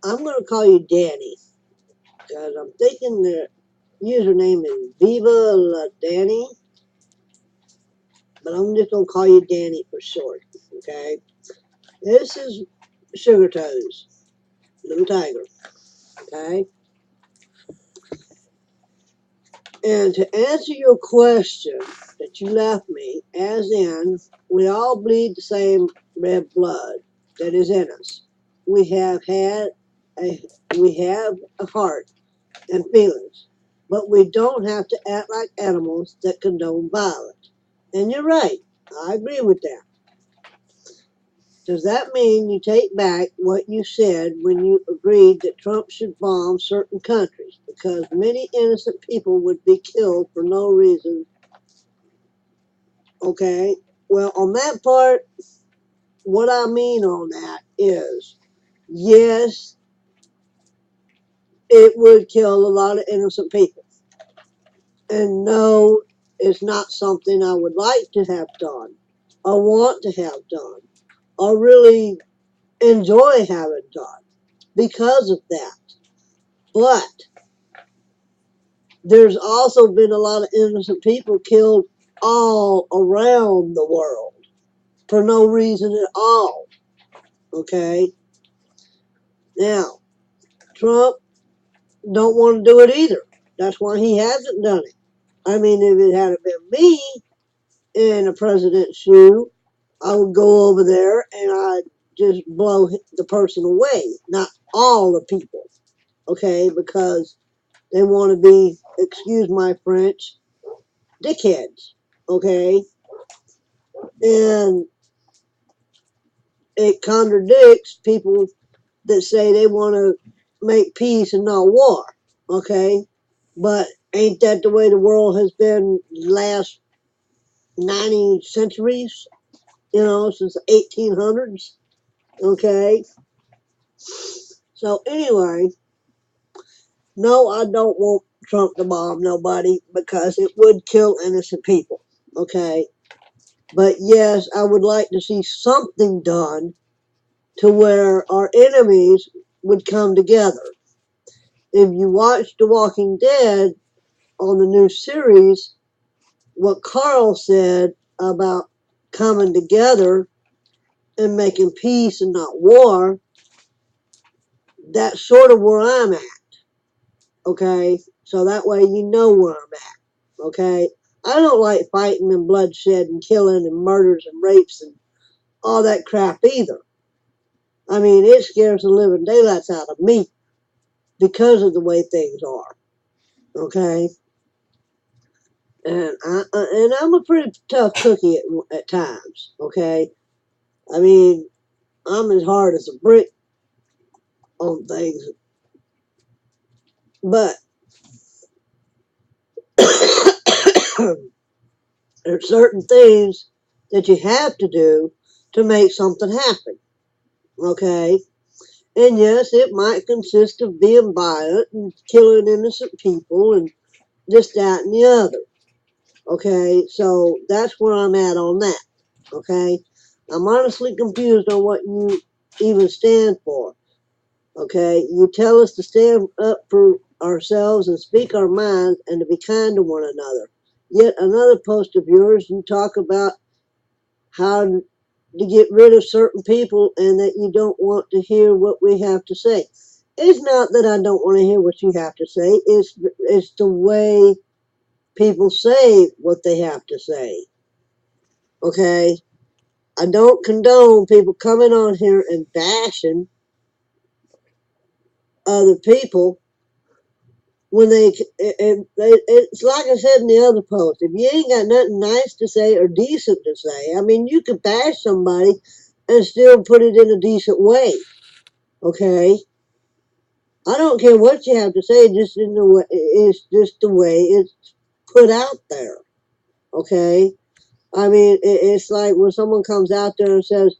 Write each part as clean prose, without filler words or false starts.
I'm going to call you Danny because I'm thinking the username is Viva La Danny, but I'm just going to call you Danny for short. Okay. This is Sugar Toes, little tiger. Okay. And to answer your question that you left me, as in, we all bleed the same red blood that is in us. We have had a we have a heart and feelings, but we don't have to act like animals that condone violence. And you're right, I agree with that. Does that mean you take back what you said when you agreed that Trump should bomb certain countries because many innocent people would be killed for no reason? Okay, well, on that part, what I mean on that is yes, it would kill a lot of innocent people. And no, it's not something I would like to have done, or want to have done, or really enjoy having done because of that. But there's also been a lot of innocent people killed all around the world for no reason at all. Okay? Now, Trump don't want to do it either. That's why he hasn't done it. I mean, if it had been me in a president's shoe, I would go over there and I'd just blow the person away, not all the people, okay? Because they want to be, excuse my French, dickheads, okay? And it contradicts people that say they want to make peace and not war, okay? But ain't that the way the world has been last 90 centuries, since the 1800s, okay? So anyway, no, I don't want Trump to bomb nobody because it would kill innocent people, okay? But yes, I would like to see something done to where our enemies would come together. If you watch The Walking Dead on the new series, what Carl said about coming together and making peace and not war, that's sort of where I'm at, okay? So that way you know where I'm at, okay? I don't like fighting and bloodshed and killing and murders and rapes and all that crap either. I mean, it scares the living daylights out of me because of the way things are, okay? And I'm a pretty tough cookie at times, okay? I mean, I'm as hard as a brick on things, but there's certain things that you have to do to make something happen, okay? And yes, it might consist of being violent and killing innocent people and this, that, and the other, okay? So that's where I'm at on that, okay? I'm honestly confused on what you even stand for, okay? You tell us to stand up for ourselves and speak our minds and to be kind to one another. Yet another post of yours, you talk about how to get rid of certain people and that you don't want to hear what we have to say. It's not that I don't want to hear what you have to say. It's the way people say what they have to say. Okay? I don't condone people coming on here and bashing other people when it's like I said in the other post. If you ain't got nothing nice to say or decent to say, I mean, you could bash somebody and still put it in a decent way. Okay? I don't care what you have to say, just in the way it's just the way it's put out there. Okay? I mean, it's like when someone comes out there and says,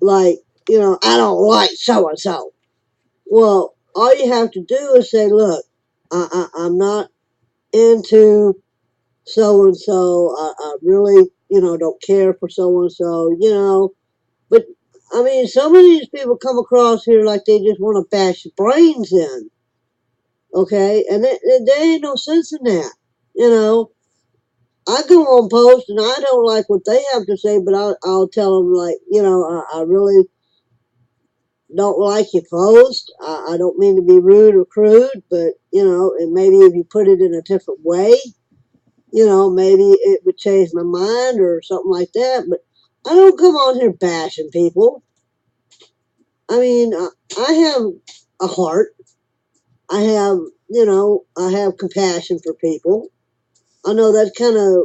like, I don't like so and so. Well, all you have to do is say, look, I'm not into so and so. I really, don't care for so and so, but I mean, some of these people come across here like they just want to bash your brains in, okay? And there ain't no sense in that, you know. I go on post and I don't like what they have to say, but I'll tell them, like, you know, I really don't like your post. I don't mean to be rude or crude, but, you know, and maybe if you put it in a different way, you know, maybe it would change my mind or something like that. But I don't come on here bashing people. I mean, I have a heart. I have, you know, I have compassion for people. I know that's kind of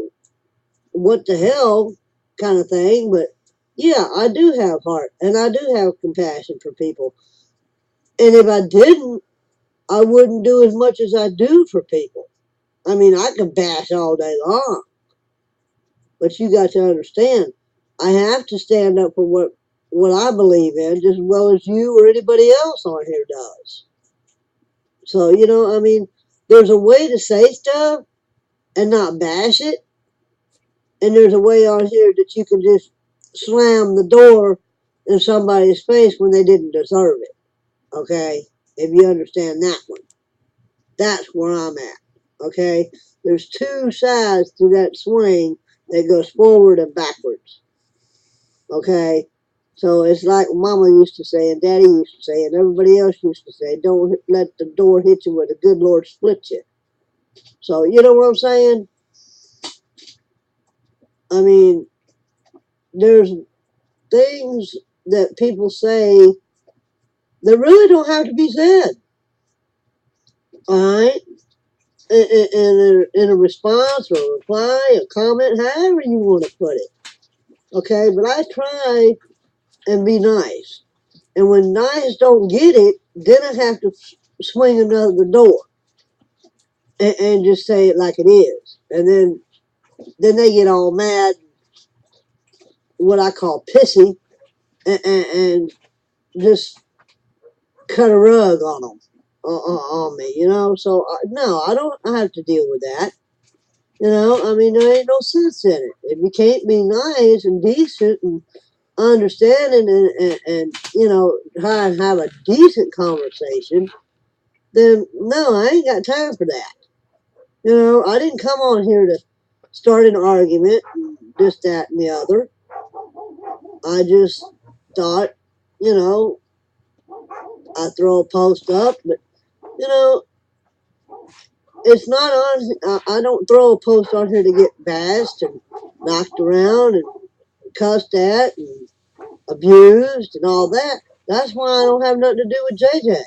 what the hell kind of thing, but yeah, I do have heart and I do have compassion for people. And if I didn't, I wouldn't do as much as I do for people. I mean, I could bash all day long, but you got to understand, I have to stand up for what I believe in just as well as you or anybody else on here does. So, you know, I mean, there's a way to say stuff and not bash it, and there's a way on here that you can just slam the door in somebody's face when they didn't deserve it. Okay? If you understand that one. That's where I'm at. Okay? There's two sides to that swing that goes forward and backwards. Okay? So it's like Mama used to say, and Daddy used to say, and everybody else used to say, don't let the door hit you where the good Lord split you. So, you know what I'm saying? I mean, there's things that people say that really don't have to be said. All right? In a response or a reply, a comment, however you want to put it. Okay? But I try and be nice. And when nice don't get it, then I have to swing another door and just say it like it is. And then they get all mad, what I call pissy, and just cut a rug on them, on me, you know. So no, I don't have to deal with that. You know, I mean, there ain't no sense in it. If you can't be nice and decent and understanding and you know, try and have a decent conversation, then no, I ain't got time for that. You know, I didn't come on here to start an argument, and this, that, and the other. I just thought, you know, I throw a post up, but you know, it's not on. I don't throw a post on here to get bashed and knocked around and cussed at and abused and all that. That's why I don't have nothing to do with JJ,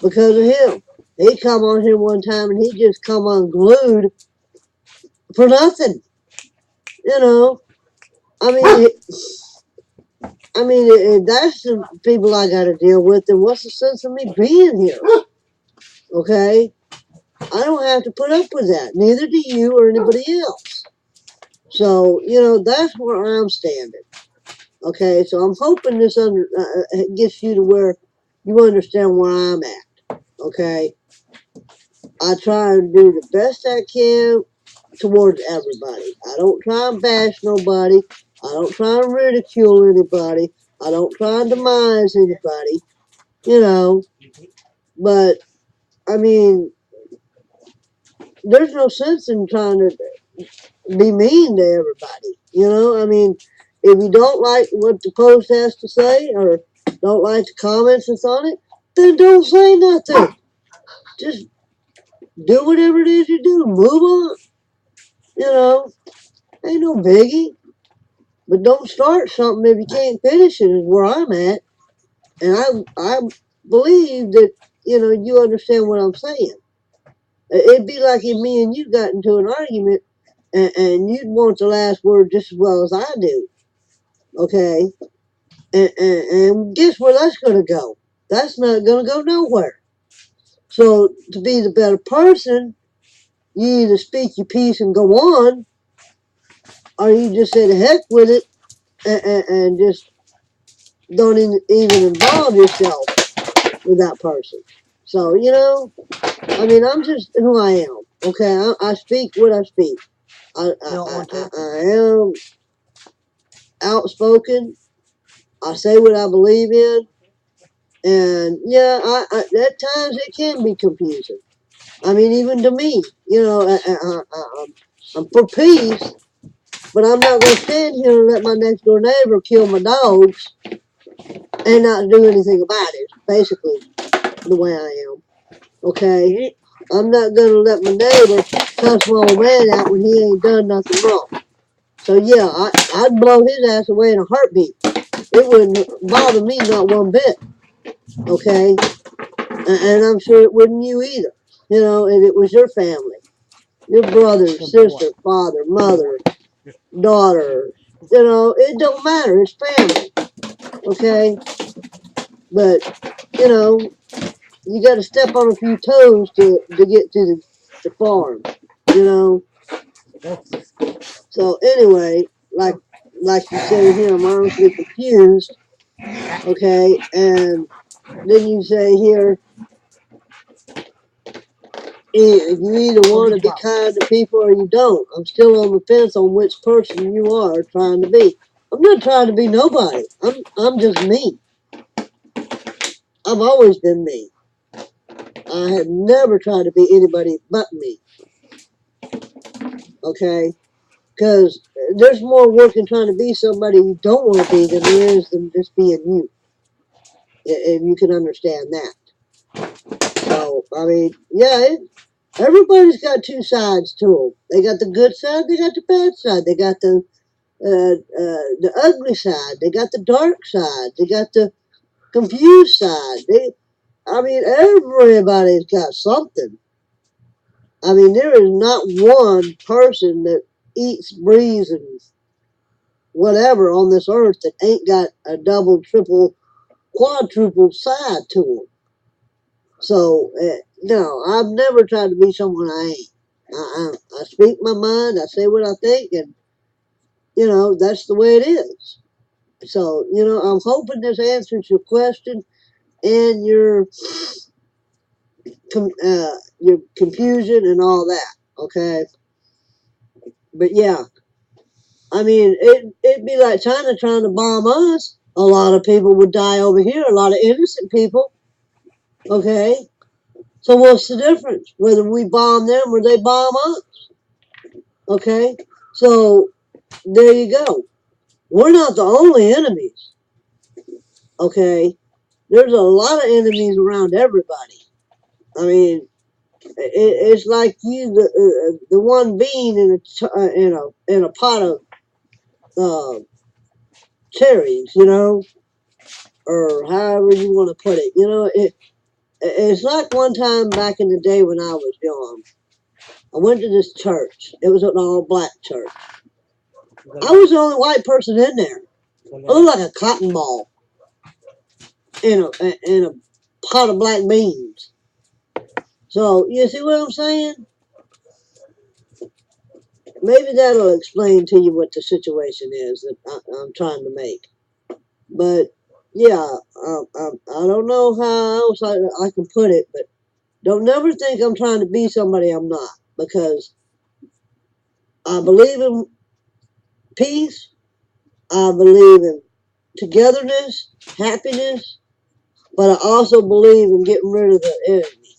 because of him. He come on here one time and he just come unglued for nothing. You know, I mean, if that's the people I got to deal with, then what's the sense of me being here? Okay, I don't have to put up with that. Neither do you or anybody else. So you know that's where I'm standing. Okay, so I'm hoping this gets you to where you understand where I'm at. Okay, I try and do the best I can towards everybody. I don't try and bash nobody. I don't try and ridicule anybody. I don't try and demise anybody. You know, but I mean, there's no sense in trying to be mean to everybody. You know, I mean, if you don't like what the post has to say or don't like the comments that's on it, then don't say nothing. Just do whatever it is you do. Move on. You know, ain't no biggie. But don't start something if you can't finish it, is where I'm at. And I believe that, you know, you understand what I'm saying. It'd be like if me and you got into an argument and you'd want the last word just as well as I do. Okay? And guess where that's going to go? That's not going to go nowhere. So to be the better person, you either speak your piece and go on, or you just say the heck with it and just don't even involve yourself with that person. So, you know, I mean, I'm just who I am. Okay, I speak what I speak. I am outspoken. I say what I believe in, and yeah, at times it can be confusing. I mean, even to me, you know, I'm for peace, but I'm not going to stand here and let my next door neighbor kill my dogs and not do anything about it. Basically, the way I am. Okay, I'm not going to let my neighbor cuss my old man out when he ain't done nothing wrong. So yeah, I'd blow his ass away in a heartbeat. It wouldn't bother me not one bit. Okay, and I'm sure it wouldn't you either. You know, if it was your family, your brother, sister, father, mother, daughter. You know, it don't matter. It's family. Okay, but you know, you got to step on a few toes to get to the farm. You know. So anyway, like you say here, I'm honestly confused. Okay, and then you say here, you either want to be kind to people or you don't. I'm still on the fence on which person you are trying to be. I'm not trying to be nobody. I'm just me. I've always been me. I have never tried to be anybody but me. Okay? Because there's more work in trying to be somebody you don't want to be than there is than just being you. If you can understand that. So, I mean, yeah, everybody's got two sides to them. They got the good side, they got the bad side. They got the ugly side. They got the dark side. They got the confused side. I mean, everybody's got something. I mean, there is not one person that eats, breathes, and whatever on this earth that ain't got a double, triple, quadruple side to them. So, no, I've never tried to be someone I ain't. I speak my mind, I say what I think, and, you know, that's the way it is. So, you know, I'm hoping this answers your question and your confusion and all that, okay? But yeah, I mean, it'd be like China trying to bomb us. A lot of people would die over here, a lot of innocent people, okay? So what's the difference? Whether we bomb them or they bomb us, okay? So there you go. We're not the only enemies, okay? There's a lot of enemies around everybody. I mean, it's like you, the one bean in a pot of uh, cherries, you know, or however you want to put it. You know, it's like one time back in the day when I was young. I went to this church. It was an all black church. I was the only white person in there. I looked like a cotton ball in a pot of black beans. So you see what I'm saying? Maybe that'll explain to you what the situation is that I'm trying to make. But yeah, I don't know how else I can put it, but don't never think I'm trying to be somebody I'm not, because I believe in peace, I believe in togetherness, happiness, but I also believe in getting rid of the enemy,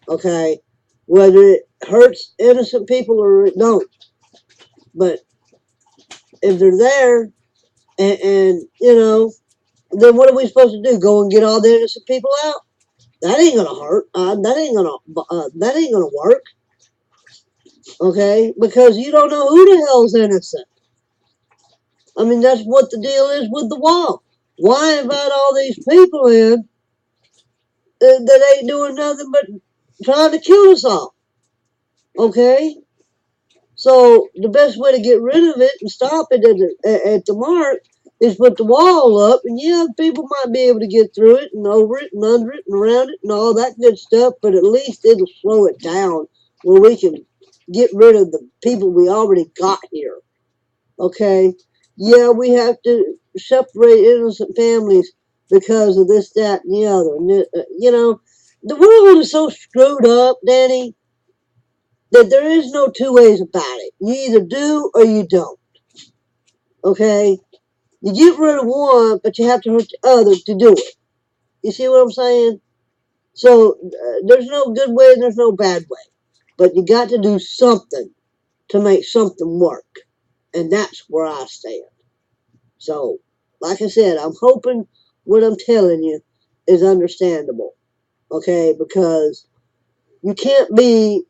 okay? Whether it hurts innocent people or it don't. But if they're there and you know, then what are we supposed to do? Go and get all the innocent people out? That ain't gonna hurt. That ain't gonna work. Okay, because you don't know who the hell's innocent. I mean, that's what the deal is with the wall. Why invite all these people in that ain't doing nothing but trying to kill us all? Okay, so the best way to get rid of it and stop it at the mark is put the wall up, and yeah, people might be able to get through it and over it and under it and around it and all that good stuff, but at least it'll slow it down where we can get rid of the people we already got here. Okay? Yeah, we have to separate innocent families because of this, that, and the other. And, you know, the world is so screwed up, Danny, that there is no two ways about it. You either do or you don't. Okay? You get rid of one, but you have to hurt the other to do it. You see what I'm saying? So there's no good way and there's no bad way. But you got to do something to make something work. And that's where I stand. So, like I said, I'm hoping what I'm telling you is understandable. Okay? Because you can't be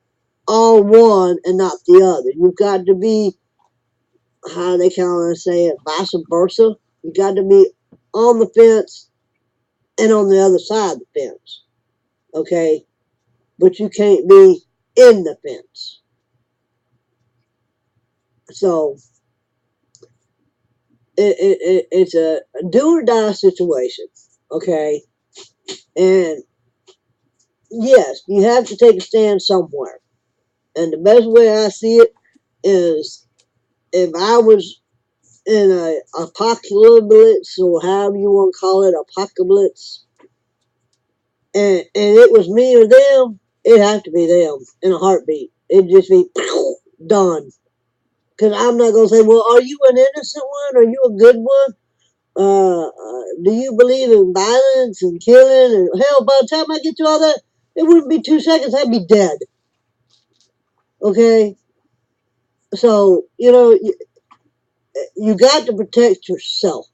all one and not the other. You've got to be, how they kind of say it, vice versa. You got to be on the fence and on the other side of the fence. Okay? But you can't be in the fence. So it's a do or die situation. Okay? And yes, you have to take a stand somewhere. And the best way I see it is if I was in a apocalypse, or however you want to call it, apocalypse, and it was me or them, it'd have to be them in a heartbeat. It'd just be done. Because I'm not going to say, well, are you an innocent one? Are you a good one? Do you believe in violence and killing? And hell, by the time I get to all that, it wouldn't be 2 seconds. I'd be dead. Okay? So, you got to protect yourself.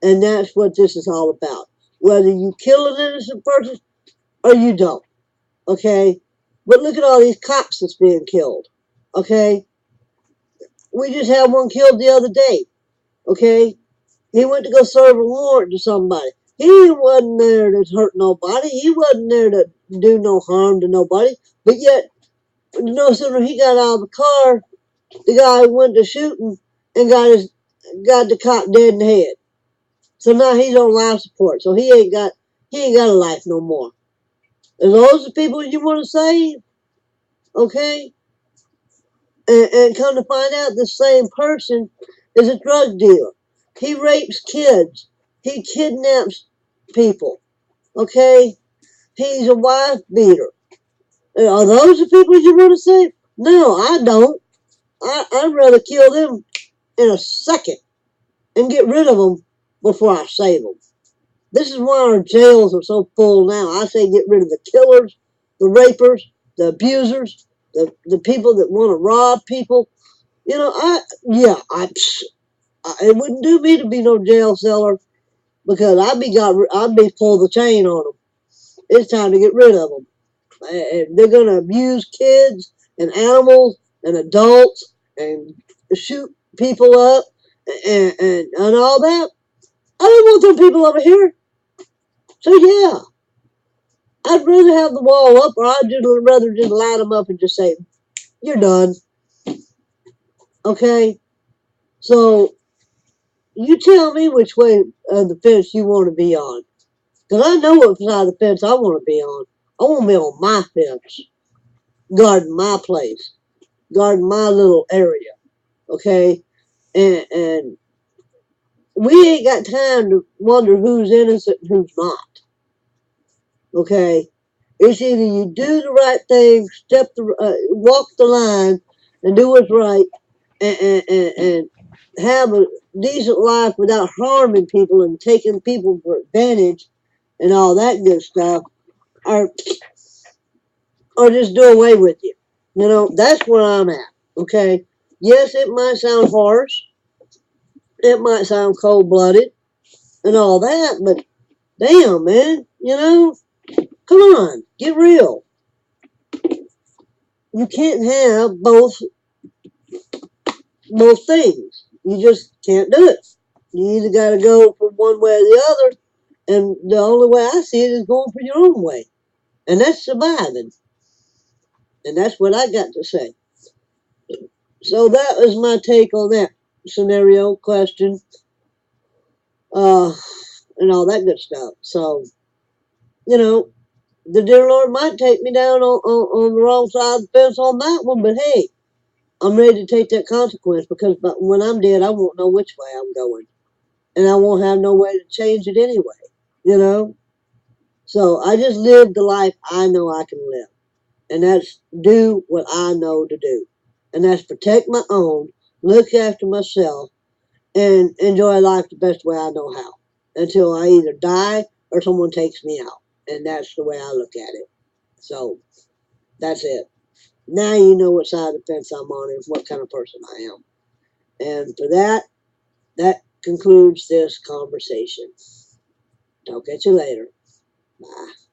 And that's what this is all about. Whether you kill an innocent person or you don't. Okay? But look at all these cops that's being killed. Okay? We just had one killed the other day. Okay? He went to go serve a warrant to somebody. He wasn't there to hurt nobody. He wasn't there to do no harm to nobody. But yet, no sooner he got out of the car, the guy went to shooting and got the cop dead in the head. So now he's on life support. So he ain't got a life no more. Are those the people you want to save? Okay? And come to find out, the same person is a drug dealer. He rapes kids. He kidnaps people. Okay? He's a wife beater. Are those the people you want to save? No, I don't. I'd rather kill them in a second and get rid of them before I save them. This is why our jails are so full now. I say get rid of the killers, the rapers, the abusers, the people that want to rob people. It wouldn't do me to be no jail seller, because I'd be pull the chain on them. It's time to get rid of them. They're going to abuse kids and animals and adults and shoot people up and all that. I don't want them people over here. So yeah, I'd rather have the wall up, or I'd rather just line them up and just say, you're done. Okay? So you tell me which way of the fence you want to be on. Because I know what side of the fence I want to be on. I want to be on my fence, guarding my place, guarding my little area. Okay? And we ain't got time to wonder who's innocent and who's not. Okay? It's either you do the right thing, walk the line, and do what's right, and have a decent life without harming people and taking people for advantage and all that good stuff, or just do away with you. That's where I'm at. Okay? Yes, it might sound harsh. It might sound cold-blooded and all that, but damn, man, come on, get real. You can't have both things. You just can't do it. You either got to go for one way or the other, and the only way I see it is going for your own way, and that's surviving. And that's what I got to say. So that was my take on that scenario, question, and all that good stuff. So, the dear Lord might take me down on the wrong side of the fence on that one, but hey, I'm ready to take that consequence, because when I'm dead, I won't know which way I'm going. And I won't have no way to change it anyway, So I just live the life I know I can live. And that's do what I know to do. And that's protect my own, look after myself, and enjoy life the best way I know how until I either die or someone takes me out. And that's the way I look at it. So that's it. Now you know what side of the fence I'm on and what kind of person I am. And for that, that concludes this conversation. Talk at you later. Bye.